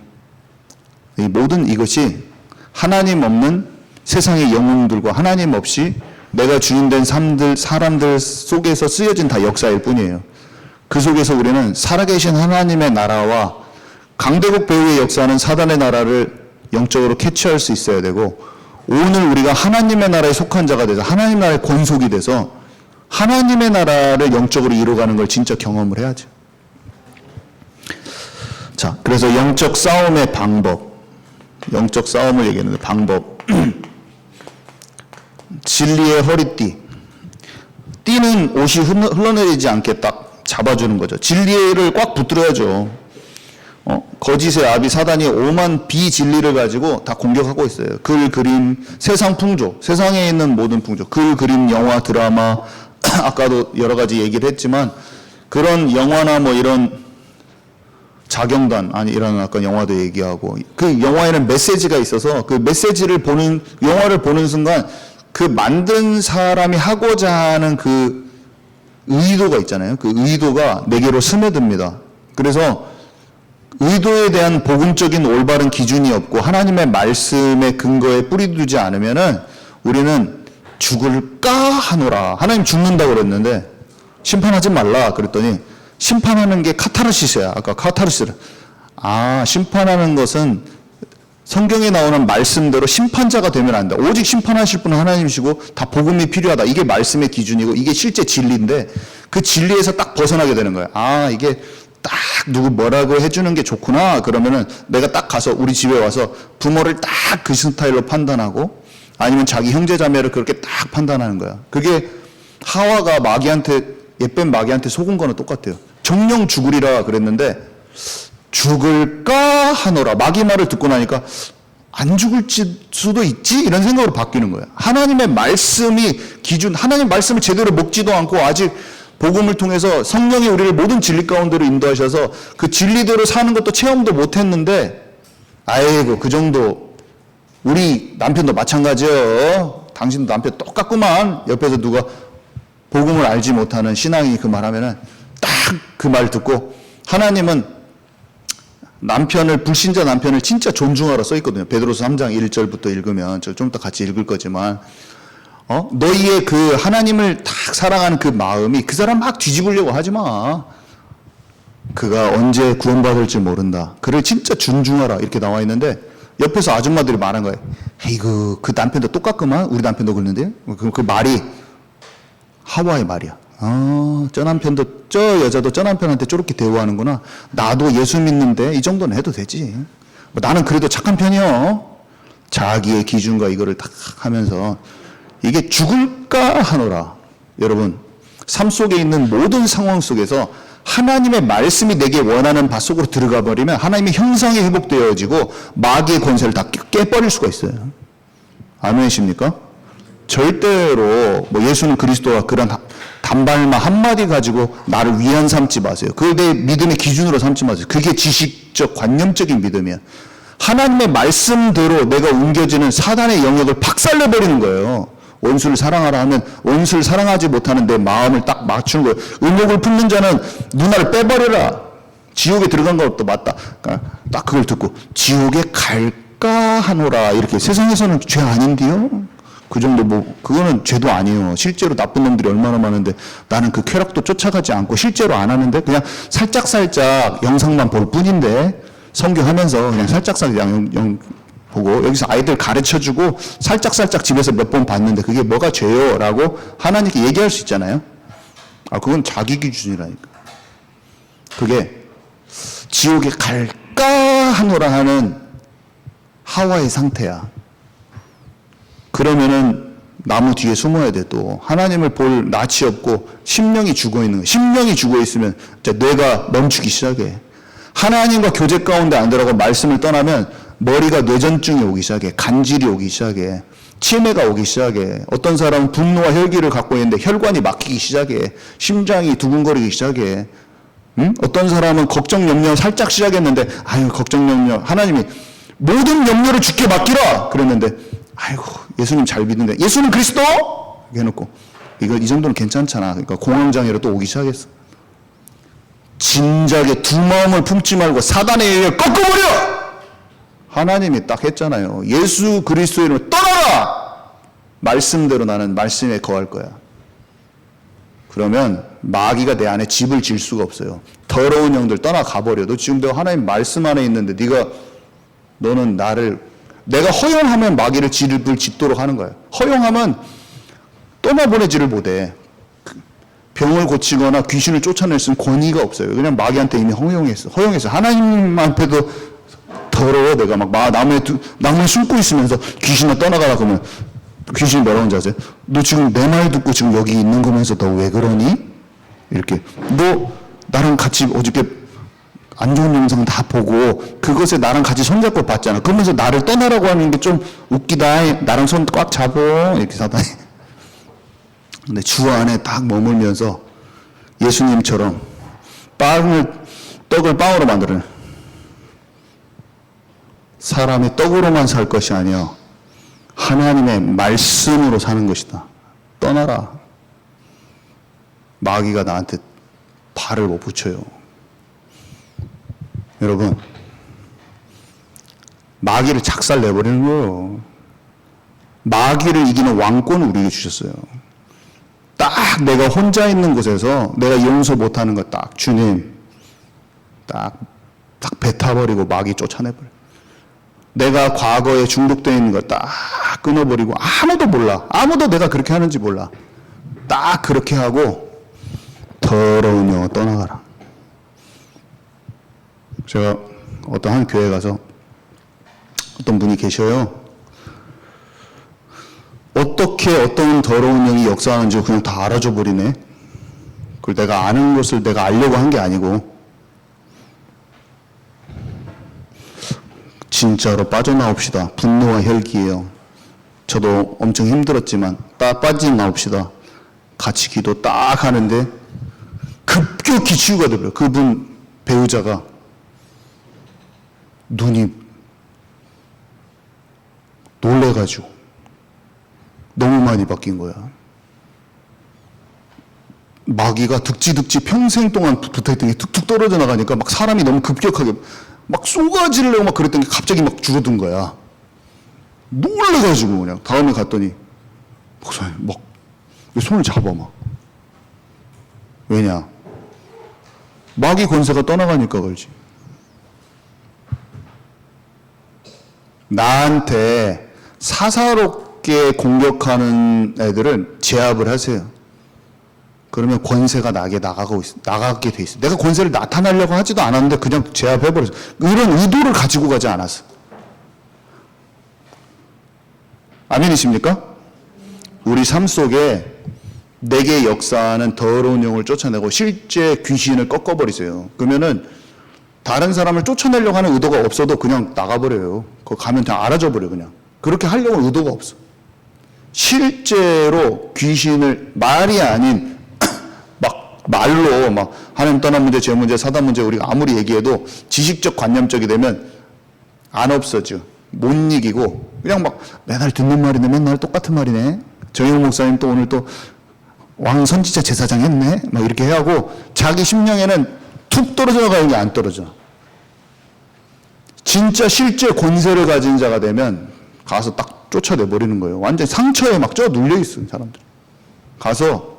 이 모든 이것이 하나님 없는 세상의 영웅들과 하나님 없이 내가 주인된 사람들 속에서 쓰여진 다 역사일 뿐이에요. 그 속에서 우리는 살아계신 하나님의 나라와 강대국 배후의 역사하는 사단의 나라를 영적으로 캐치할 수 있어야 되고, 오늘 우리가 하나님의 나라에 속한 자가 돼서 하나님 나라의 권속이 돼서 하나님의 나라를 영적으로 이루어가는 걸 진짜 경험을 해야죠. 자, 그래서 영적 싸움의 방법, 영적 싸움을 얘기하는데 방법. 진리의 허리띠. 띠는 옷이 흘러내리지 않게 딱 잡아주는 거죠. 진리를 꽉 붙들어야죠. 거짓의 아비 사단이 오만 비진리를 가지고 다 공격하고 있어요. 글, 그림, 세상 풍조, 세상에 있는 모든 풍조, 글, 그림, 영화, 드라마, 아까도 여러 가지 얘기를 했지만 그런 영화나 뭐 이런 자경단, 아니 이런 아까 영화도 얘기하고 그 영화에는 메시지가 있어서 그 메시지를 보는, 영화를 보는 순간 그 만든 사람이 하고자 하는 그 의도가 있잖아요. 그 의도가 내게로 스며듭니다. 그래서 의도에 대한 복음적인 올바른 기준이 없고 하나님의 말씀의 근거에 뿌리 두지 않으면은 우리는 죽을까 하노라. 하나님 죽는다고 그랬는데 심판하지 말라 그랬더니 심판하는 게 카타르시스야. 아까 카타르시스. 심판하는 것은 성경에 나오는 말씀대로 심판자가 되면 안 돼. 오직 심판하실 분은 하나님이시고 다 복음이 필요하다. 이게 말씀의 기준이고 이게 실제 진리인데 그 진리에서 딱 벗어나게 되는 거야. 이게 딱 누구 뭐라고 해주는 게 좋구나. 그러면은 내가 딱 가서 우리 집에 와서 부모를 딱 그 스타일로 판단하고 아니면 자기 형제 자매를 그렇게 딱 판단하는 거야. 그게 하와가 마귀한테, 옛뱀 마귀한테 속은 거는 똑같아요. 정령 죽으리라 그랬는데 죽을까 하노라. 마귀 말을 듣고 나니까 안 죽을 수도 있지? 이런 생각으로 바뀌는 거예요. 하나님의 말씀이 기준, 하나님 말씀을 제대로 먹지도 않고 아직 복음을 통해서 성령이 우리를 모든 진리 가운데로 인도하셔서 그 진리대로 사는 것도 체험도 못했는데, 아이고 그 정도. 우리 남편도 마찬가지예요. 당신도 남편 똑같구만. 옆에서 누가 복음을 알지 못하는 신앙이 그 말하면은 딱 그 말 듣고, 하나님은 불신자 남편을 진짜 존중하라 써 있거든요. 베드로서 3장 1절부터 읽으면, 좀 이따 같이 읽을 거지만, 너희의 그 하나님을 딱 사랑하는 그 마음이 그 사람 막 뒤집으려고 하지 마. 그가 언제 구원받을지 모른다. 그를 진짜 존중하라. 이렇게 나와 있는데, 옆에서 아줌마들이 말한 거예요. 에이그, 그 남편도 똑같구만. 우리 남편도 그러는데. 그 말이 하와의 말이야. 저 남편도, 저 여자도 저 남편한테 저렇게 대우하는구나. 나도 예수 믿는데 이 정도는 해도 되지. 나는 그래도 착한 편이요. 자기의 기준과 이거를 딱 하면서 이게 죽을까 하노라. 여러분, 삶 속에 있는 모든 상황 속에서 하나님의 말씀이 내게 원하는 바 속으로 들어가 버리면 하나님의 형상이 회복되어지고 마귀의 권세를 다 깨버릴 수가 있어요. 아멘이십니까? 절대로 예수는 그리스도와 그런 단발마 한마디 가지고 나를 위안 삼지 마세요. 그걸 내 믿음의 기준으로 삼지 마세요. 그게 지식적 관념적인 믿음이야. 하나님의 말씀대로 내가 옮겨지는 사단의 영역을 박살내버리는 거예요. 원수를 사랑하라 하면 원수를 사랑하지 못하는 내 마음을 딱 맞추는 거예요. 의목을 품는 자는 누나를 빼버려라. 지옥에 들어간 것도 맞다. 그러니까 딱 그걸 듣고 지옥에 갈까 하노라. 이렇게 세상에서는 죄 아닌데요? 그 정도 그거는 죄도 아니에요. 실제로 나쁜 놈들이 얼마나 많은데 나는 그 쾌락도 쫓아가지 않고 실제로 안 하는데 그냥 살짝살짝 영상만 볼 뿐인데 성경하면서 그냥 살짝살짝 보고 여기서 아이들 가르쳐주고 살짝살짝 집에서 몇 번 봤는데 그게 뭐가 죄요? 라고 하나님께 얘기할 수 있잖아요. 그건 자기 기준이라니까. 그게 지옥에 갈까 하노라 하는 하와의 상태야. 그러면은 나무 뒤에 숨어야 돼. 또 하나님을 볼 낯이 없고 심령이 죽어 있는 거야. 심령이 죽어 있으면 뇌가 멈추기 시작해. 하나님과 교제 가운데 안 들어가고 말씀을 떠나면 머리가 뇌전증이 오기 시작해. 간질이 오기 시작해. 치매가 오기 시작해. 어떤 사람은 분노와 혈기를 갖고 있는데 혈관이 막히기 시작해. 심장이 두근거리기 시작해. 응? 어떤 사람은 걱정 염려 살짝 시작했는데 걱정 염려 하나님이 모든 염려를 주께 맡기라 그랬는데 예수님 잘 믿는데 예수는 그리스도 해놓고 이 정도는 괜찮잖아. 그러니까 공황장애로 또 오기 시작했어. 진작에 두 마음을 품지 말고 사단의 일을 꺾어버려. 하나님이 딱 했잖아요. 예수 그리스도의 이름으로 떠나라. 말씀대로 나는 말씀에 거할 거야. 그러면 마귀가 내 안에 집을 질 수가 없어요. 더러운 영들 떠나가버려. 너 지금 내가 하나님 말씀 안에 있는데 너는 내가 허용하면 마귀를 집을 짓도록 하는 거야. 허용하면 떠나보내지를 못해. 병을 고치거나 귀신을 쫓아낼 수 있는 권위가 없어요. 그냥 마귀한테 이미 허용했어. 하나님한테도 더러워. 내가 막 나무에 숨고 있으면서 귀신아 떠나가라 그러면 귀신이 뭐라고 하는지 아세요? 너 지금 내 말 듣고 지금 여기 있는 거면서 너 왜 그러니? 이렇게. 너 나랑 같이 어저께 안 좋은 영상 다 보고 그것에 나랑 같이 손잡고 봤잖아. 그러면서 나를 떠나라고 하는 게 좀 웃기다. 나랑 손 꽉 잡어. 이렇게 사단이. 근데 주 안에 딱 머물면서 예수님처럼 떡을 빵으로 만드는 사람이 떡으로만 살 것이 아니요 하나님의 말씀으로 사는 것이다. 떠나라. 마귀가 나한테 발을 못 붙여요. 여러분, 마귀를 작살 내버리는 거예요. 마귀를 이기는 왕권을 우리에게 주셨어요. 딱 내가 혼자 있는 곳에서 내가 용서 못하는 거 딱 주님 딱 뱉어버리고 마귀 쫓아내버려. 내가 과거에 중독되어 있는 거 딱 끊어버리고 아무도 몰라. 아무도 내가 그렇게 하는지 몰라. 딱 그렇게 하고 더러운 영어 떠나가라. 제가 어떤 한 교회 가서 어떤 분이 계셔요. 어떻게 어떤 더러운 영이 역사하는지 그냥 다 알아줘 버리네. 그걸 내가 아는 것을 내가 알려고 한 게 아니고 진짜로 빠져나옵시다. 분노와 혈기예요. 저도 엄청 힘들었지만 빠져나옵시다. 같이 기도 딱 하는데 급격히 치유가 되버려요. 그분 배우자가 눈이 놀래가지고 너무 많이 바뀐 거야. 마귀가 득지 평생 동안 붙어있던 게 툭툭 떨어져 나가니까 막 사람이 너무 급격하게 막 쏘가지려고 막 그랬던 게 갑자기 막 줄어든 거야. 놀래가지고 그냥 다음에 갔더니 목사님 막 손을 잡아 막. 왜냐? 마귀 권세가 떠나가니까 그렇지. 나한테 사사롭게 공격하는 애들은 제압을 하세요. 그러면 권세가 나가게 돼 있어. 내가 권세를 나타내려고 하지도 않았는데 그냥 제압해버렸어. 이런 의도를 가지고 가지 않았어. 아멘이십니까? 우리 삶 속에 내게 역사하는 더러운 영을 쫓아내고 실제 귀신을 꺾어버리세요. 그러면은 다른 사람을 쫓아내려고 하는 의도가 없어도 그냥 나가버려요. 그거 가면 그냥 알아줘 버려 그냥. 그렇게 하려고 의도가 없어. 실제로 귀신을 말이 아닌 막 말로 막 하나님 떠난 문제, 죄 문제, 사단 문제 우리가 아무리 얘기해도 지식적 관념적이 되면 안 없어져. 못 이기고 그냥 막 매달 듣는 말이네. 맨날 똑같은 말이네. 정영 목사님 또 오늘 또 왕 선지자 제사장 했네. 막 이렇게 해하고 자기 심령에는 툭 떨어져 나가는 게 안 떨어져. 진짜 실제 권세를 가진 자가 되면 가서 딱 쫓아내버리는 거예요. 완전 상처에 막 눌려있어요, 사람들. 가서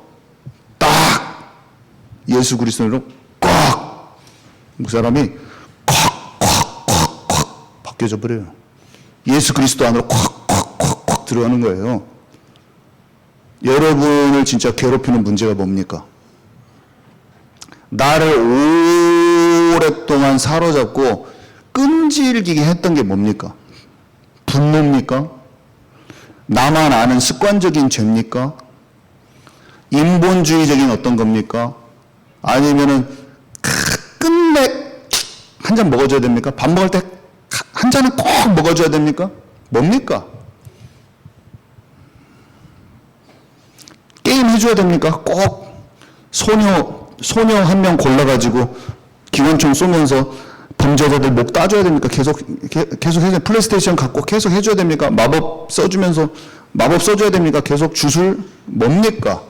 딱 예수 그리스도로 꽉! 그 사람이 콱 바뀌어져 버려요. 예수 그리스도 안으로 콱 들어가는 거예요. 여러분을 진짜 괴롭히는 문제가 뭡니까? 나를 오랫동안 사로잡고 끈질기게 했던 게 뭡니까? 분노입니까? 나만 아는 습관적인 죄입니까? 인본주의적인 어떤 겁니까? 아니면은 끝내 한 잔 먹어줘야 됩니까? 밥 먹을 때 한 잔은 꼭 먹어줘야 됩니까? 뭡니까? 게임 해줘야 됩니까? 꼭 소녀 한 명 골라가지고 기관총 쏘면서 범죄자들 목 따줘야 됩니까? 계속 해줘야 플레이스테이션 갖고 계속 해줘야 됩니까? 마법 써줘야 됩니까? 계속 주술 뭡니까?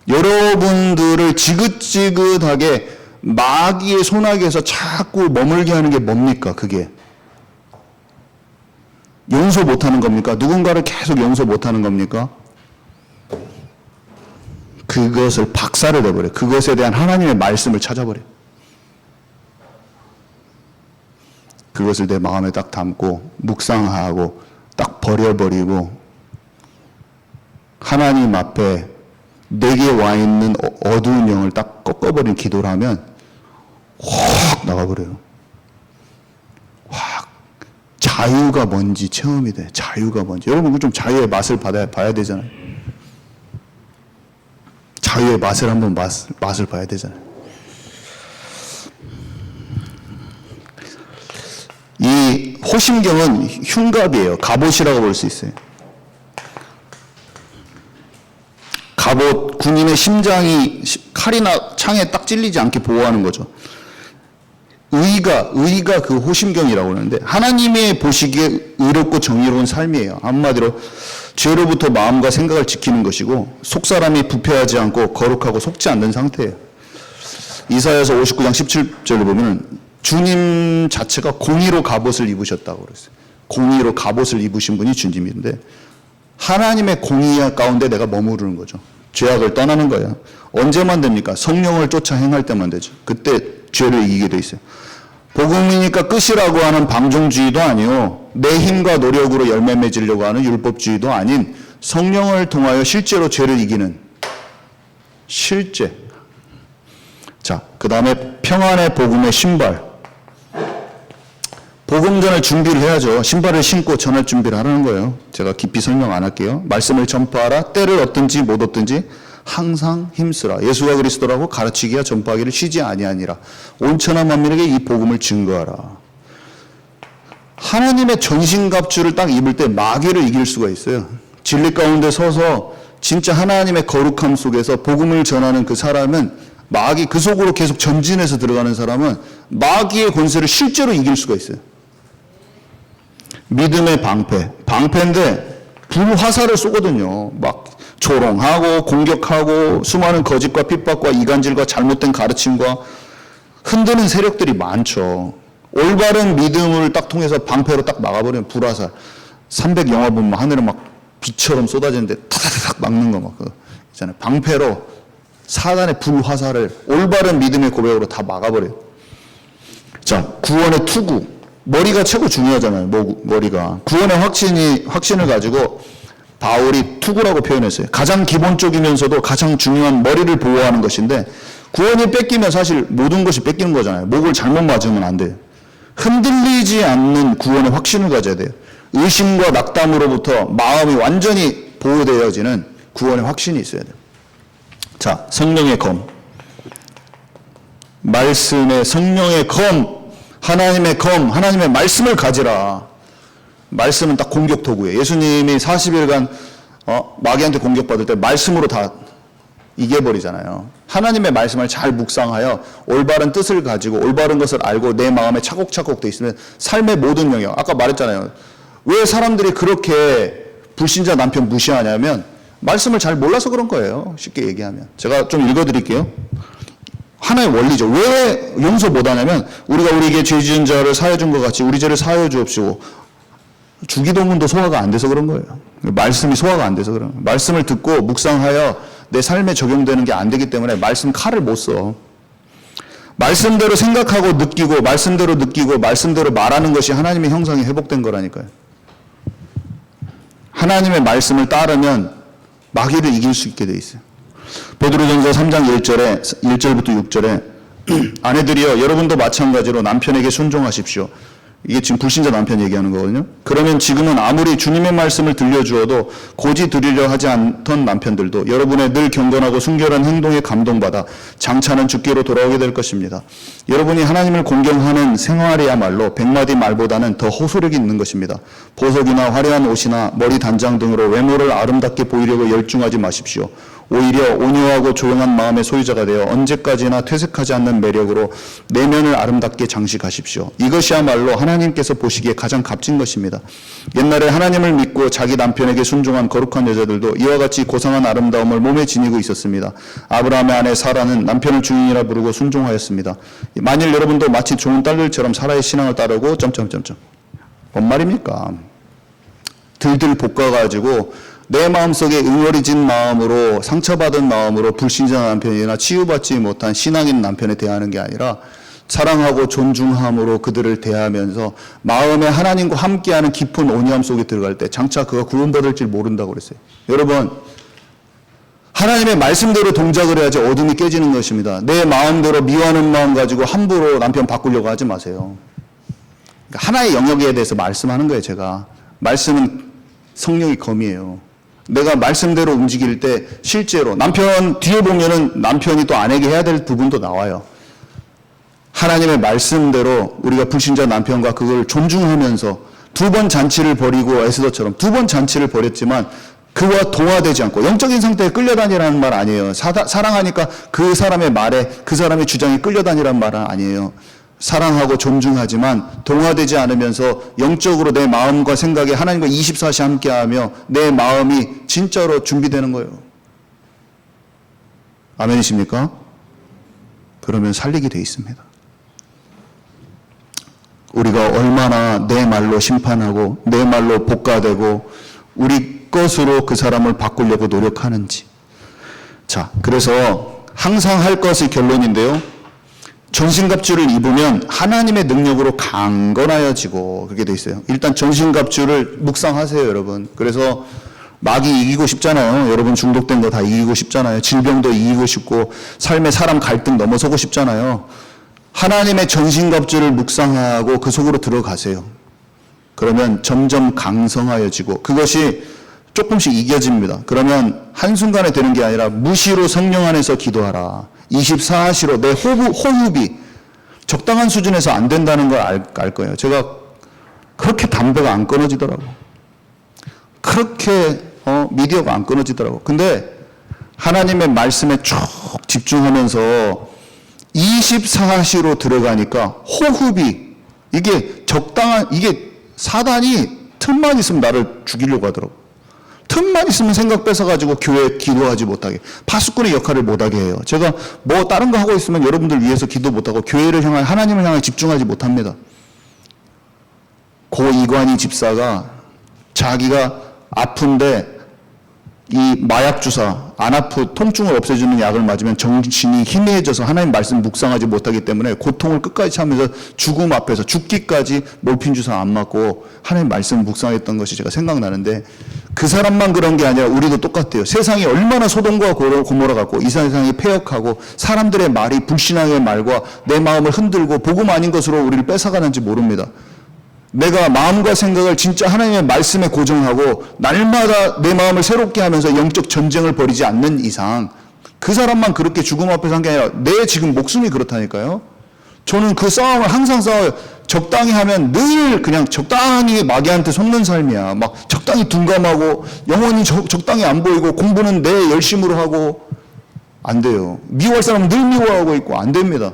여러분들을 지긋지긋하게 마귀의 손아귀에서 자꾸 머물게 하는 게 뭡니까? 그게 용서 못하는 겁니까? 누군가를 계속 용서 못하는 겁니까? 그것을 박살을 내버려요. 그것에 대한 하나님의 말씀을 찾아버려요. 그것을 내 마음에 딱 담고 묵상하고 딱 버려버리고 하나님 앞에 내게 와 있는 어두운 영을 딱 꺾어버린 기도를 하면 확 나가버려요. 확 자유가 뭔지 체험이 돼. 자유가 뭔지. 여러분 좀 자유의 맛을 봐야 되잖아요. 자유의 맛을 한번 맛을 봐야 되잖아요. 이 호심경은 흉갑이에요. 갑옷이라고 볼 수 있어요. 갑옷, 군인의 심장이 칼이나 창에 딱 찔리지 않게 보호하는 거죠. 의가 그 호심경이라고 하는데 하나님의 보시기에 의롭고 정의로운 삶이에요. 한마디로 죄로부터 마음과 생각을 지키는 것이고 속사람이 부패하지 않고 거룩하고 속지 않는 상태예요. 이사야서 59장 17절을 보면 주님 자체가 공의로 갑옷을 입으셨다고 그랬어요. 공의로 갑옷을 입으신 분이 주님인데 하나님의 공의 가운데 내가 머무르는 거죠. 죄악을 떠나는 거예요. 언제만 됩니까? 성령을 쫓아 행할 때만 되죠. 그때 죄를 이기게 돼 있어요. 복음이니까 끝이라고 하는 방종주의도 아니요, 내 힘과 노력으로 열매 맺으려고 하는 율법주의도 아닌 성령을 통하여 실제로 죄를 이기는 실제. 자, 그 다음에 평안의 복음의 신발. 복음 전에 준비를 해야죠. 신발을 신고 전할 준비를 하라는 거예요. 제가 깊이 설명 안 할게요. 말씀을 전파하라. 때를 얻든지 못 얻든지 항상 힘쓰라. 예수가 그리스도라고 가르치기와 전파하기를 쉬지 아니하니라. 온천한 만민에게 이 복음을 증거하라. 하나님의 전신갑주를 딱 입을 때 마귀를 이길 수가 있어요. 진리 가운데 서서 진짜 하나님의 거룩함 속에서 복음을 전하는 그 사람은 마귀 그 속으로 계속 전진해서 들어가는 사람은 마귀의 권세를 실제로 이길 수가 있어요. 믿음의 방패인데 불화살을 쏘거든요. 막 조롱하고 공격하고 수많은 거짓과 핍박과 이간질과 잘못된 가르침과 흔드는 세력들이 많죠. 올바른 믿음을 딱 통해서 방패로 딱 막아버리면 불화살 300 영화 보면 하늘에 막 비처럼 쏟아지는데 타다닥 막는 거 막 있잖아요. 방패로 사단의 불화살을 올바른 믿음의 고백으로 다 막아버려요. 자, 구원의 투구. 머리가 최고 중요하잖아요. 머리가. 구원의 확신을 가지고 바울이 투구라고 표현했어요. 가장 기본적이면서도 가장 중요한 머리를 보호하는 것인데 구원이 뺏기면 사실 모든 것이 뺏기는 거잖아요. 목을 잘못 맞으면 안 돼요. 흔들리지 않는 구원의 확신을 가져야 돼요. 의심과 낙담으로부터 마음이 완전히 보호되어지는 구원의 확신이 있어야 돼요. 자, 성령의 검. 말씀의 성령의 검. 하나님의 검. 하나님의 말씀을 가지라. 말씀은 딱 공격 도구예요. 예수님이 40일간 마귀한테 공격받을 때 말씀으로 다 이겨버리잖아요. 하나님의 말씀을 잘 묵상하여 올바른 뜻을 가지고 올바른 것을 알고 내 마음에 차곡차곡 돼 있으면 삶의 모든 영역, 아까 말했잖아요. 왜 사람들이 그렇게 불신자 남편 무시하냐면 말씀을 잘 몰라서 그런 거예요. 쉽게 얘기하면. 제가 좀 읽어드릴게요. 하나의 원리죠. 왜 용서 못하냐면 우리가 우리에게 죄 지은 자를 사하여 준 것 같이 우리 죄를 사하여 주옵시고 주기도문도 소화가 안 돼서 그런 거예요. 말씀이 소화가 안 돼서 그런 거예요. 말씀을 듣고 묵상하여 내 삶에 적용되는 게 안 되기 때문에 말씀 칼을 못 써. 말씀대로 생각하고 느끼고 말씀대로 느끼고 말씀대로 말하는 것이 하나님의 형상이 회복된 거라니까요. 하나님의 말씀을 따르면 마귀를 이길 수 있게 돼 있어요. 베드로전서 3장 1절부터 6절에 아내들이여 여러분도 마찬가지로 남편에게 순종하십시오. 이게 지금 불신자 남편 얘기하는 거거든요. 그러면 지금은 아무리 주님의 말씀을 들려주어도 고지 들으려 하지 않던 남편들도 여러분의 늘 경건하고 순결한 행동에 감동받아 장차는 죽기로 돌아오게 될 것입니다. 여러분이 하나님을 공경하는 생활이야말로 100마디 말보다는 더 호소력이 있는 것입니다. 보석이나 화려한 옷이나 머리 단장 등으로 외모를 아름답게 보이려고 열중하지 마십시오. 오히려 온유하고 조용한 마음의 소유자가 되어 언제까지나 퇴색하지 않는 매력으로 내면을 아름답게 장식하십시오. 이것이야말로 하나님께서 보시기에 가장 값진 것입니다. 옛날에 하나님을 믿고 자기 남편에게 순종한 거룩한 여자들도 이와 같이 고상한 아름다움을 몸에 지니고 있었습니다. 아브라함의 아내 사라는 남편을 주인이라 부르고 순종하였습니다. 만일 여러분도 마치 좋은 딸들처럼 사라의 신앙을 따르고 뭔 말입니까? 들들 볶아가지고 내 마음속에 응어리진 마음으로 상처받은 마음으로 불신자 남편이나 치유받지 못한 신앙인 남편에 대하는 게 아니라 사랑하고 존중함으로 그들을 대하면서 마음에 하나님과 함께하는 깊은 온유함 속에 들어갈 때 장차 그가 구원받을 줄 모른다고 그랬어요. 여러분, 하나님의 말씀대로 동작을 해야지 어둠이 깨지는 것입니다. 내 마음대로 미워하는 마음 가지고 함부로 남편 바꾸려고 하지 마세요. 그러니까 하나의 영역에 대해서 말씀하는 거예요. 제가 말씀은 성령의 검이에요. 내가 말씀대로 움직일 때 실제로 남편 뒤에 보면은 남편이 또 아내에게 해야 될 부분도 나와요. 하나님의 말씀대로 우리가 불신자 남편과 그걸 존중하면서 2번 잔치를 벌이고 에스더처럼 2번 잔치를 벌였지만 그와 동화되지 않고 영적인 상태에 끌려다니라는 말 아니에요. 사랑하니까 그 사람의 말에 그 사람의 주장에 끌려다니라는 말은 아니에요. 사랑하고 존중하지만 동화되지 않으면서 영적으로 내 마음과 생각에 하나님과 24시 함께하며 내 마음이 진짜로 준비되는 거예요. 아멘이십니까? 그러면 살리게 돼 있습니다. 우리가 얼마나 내 말로 심판하고 내 말로 복가되고 우리 것으로 그 사람을 바꾸려고 노력하는지. 자, 그래서 항상 할 것이 결론인데요. 전신갑주를 입으면 하나님의 능력으로 강건하여지고 그렇게 돼 있어요. 일단 전신갑주를 묵상하세요, 여러분. 그래서 마귀 이기고 싶잖아요. 여러분 중독된 거 다 이기고 싶잖아요. 질병도 이기고 싶고 삶의 사람 갈등 넘어서고 싶잖아요. 하나님의 전신갑주를 묵상하고 그 속으로 들어가세요. 그러면 점점 강성하여지고 그것이 조금씩 이겨집니다. 그러면 한순간에 되는 게 아니라 무시로 성령 안에서 기도하라. 24시로 내 호흡이 적당한 수준에서 안 된다는 걸 알 거예요. 제가 그렇게 담배가 안 끊어지더라고. 그렇게 미디어가 안 끊어지더라고. 근데 하나님의 말씀에 쭉 집중하면서 24시로 들어가니까 호흡이 이게 이게 사단이 틈만 있으면 나를 죽이려고 하더라고. 틈만 있으면 생각 뺏어가지고 교회에 기도하지 못하게, 파수꾼의 역할을 못하게 해요. 제가 뭐 다른 거 하고 있으면 여러분들 위해서 기도 못하고 교회를 향한, 하나님을 향해 집중하지 못합니다. 고 이관희 집사가 자기가 아픈데 이 마약 주사, 통증을 없애주는 약을 맞으면 정신이 희미해져서 하나님 말씀 묵상하지 못하기 때문에 고통을 끝까지 참으면서 죽음 앞에서 죽기까지 몰핀 주사 안 맞고 하나님 말씀 묵상했던 것이 제가 생각나는데, 그 사람만 그런 게 아니라 우리도 똑같아요. 세상이 얼마나 소돔과 고모라 같고 이 세상이 폐역하고 사람들의 말이 불신앙의 말과 내 마음을 흔들고 복음 아닌 것으로 우리를 뺏어가는지 모릅니다. 내가 마음과 생각을 진짜 하나님의 말씀에 고정하고 날마다 내 마음을 새롭게 하면서 영적 전쟁을 벌이지 않는 이상 그 사람만 그렇게 죽음 앞에서 한 게 아니라 내 지금 목숨이 그렇다니까요. 저는 그 싸움을 항상 싸워요. 적당히 하면 늘 그냥 적당히 마귀한테 속는 삶이야. 막 적당히 둔감하고 영혼이 적당히 안 보이고 공부는 내 열심으로 하고 안 돼요. 미워할 사람은 늘 미워하고 있고 안 됩니다.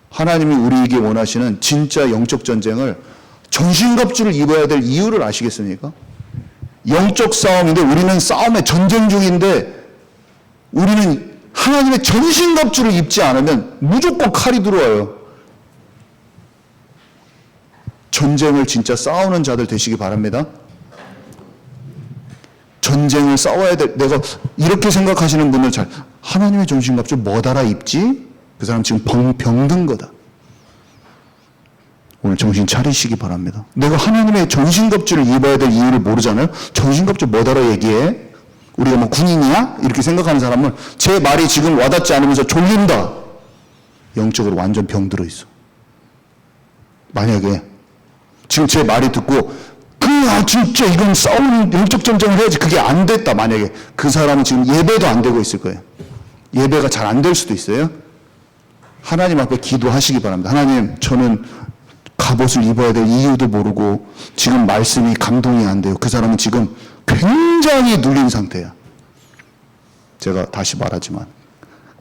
하나님이 우리에게 원하시는 진짜 영적 전쟁을 전신갑주를 입어야 될 이유를 아시겠습니까? 영적 싸움인데 우리는 싸움의 전쟁 중인데 우리는 하나님의 전신갑주를 입지 않으면 무조건 칼이 들어와요. 전쟁을 진짜 싸우는 자들 되시기 바랍니다. 전쟁을 싸워야 돼. 내가 이렇게 생각하시는 분들 하나님의 전신갑주 뭐 달아 입지? 그 사람 지금 병든 거다. 오늘 정신 차리시기 바랍니다. 내가 하나님의 전신갑주를 입어야 될 이유를 모르잖아요. 전신갑주 뭐 달아 얘기해? 우리가 뭐 군인이야? 이렇게 생각하는 사람은 제 말이 지금 와닿지 않으면서 졸린다. 영적으로 완전 병들어 있어. 만약에 지금 제 말이 듣고 진짜 이건 싸우는 영적 전쟁을 해야지, 그게 안 됐다. 만약에 그 사람은 지금 예배도 안 되고 있을 거예요. 예배가 잘 안 될 수도 있어요. 하나님 앞에 기도하시기 바랍니다. 하나님, 저는 갑옷을 입어야 될 이유도 모르고 지금 말씀이 감동이 안 돼요. 그 사람은 지금 굉장히 눌린 상태야. 제가 다시 말하지만,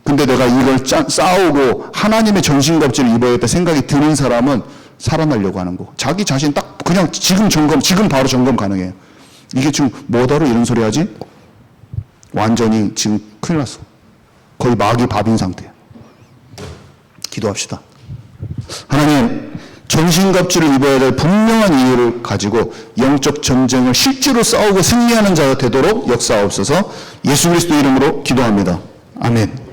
근데 내가 이걸 싸우고 하나님의 전신갑주를 입어야겠다 생각이 드는 사람은 살아나려고 하는 거. 자기 자신 딱 그냥 지금 바로 점검 가능해요. 이게 지금 뭐다로 이런 소리 하지? 완전히 지금 큰일 났어. 거의 마귀 밥인 상태야. 기도합시다. 하나님, 전신갑주를 입어야 될 분명한 이유를 가지고 영적 전쟁을 실제로 싸우고 승리하는 자가 되도록 역사하옵소서. 예수 그리스도 이름으로 기도합니다. 아멘.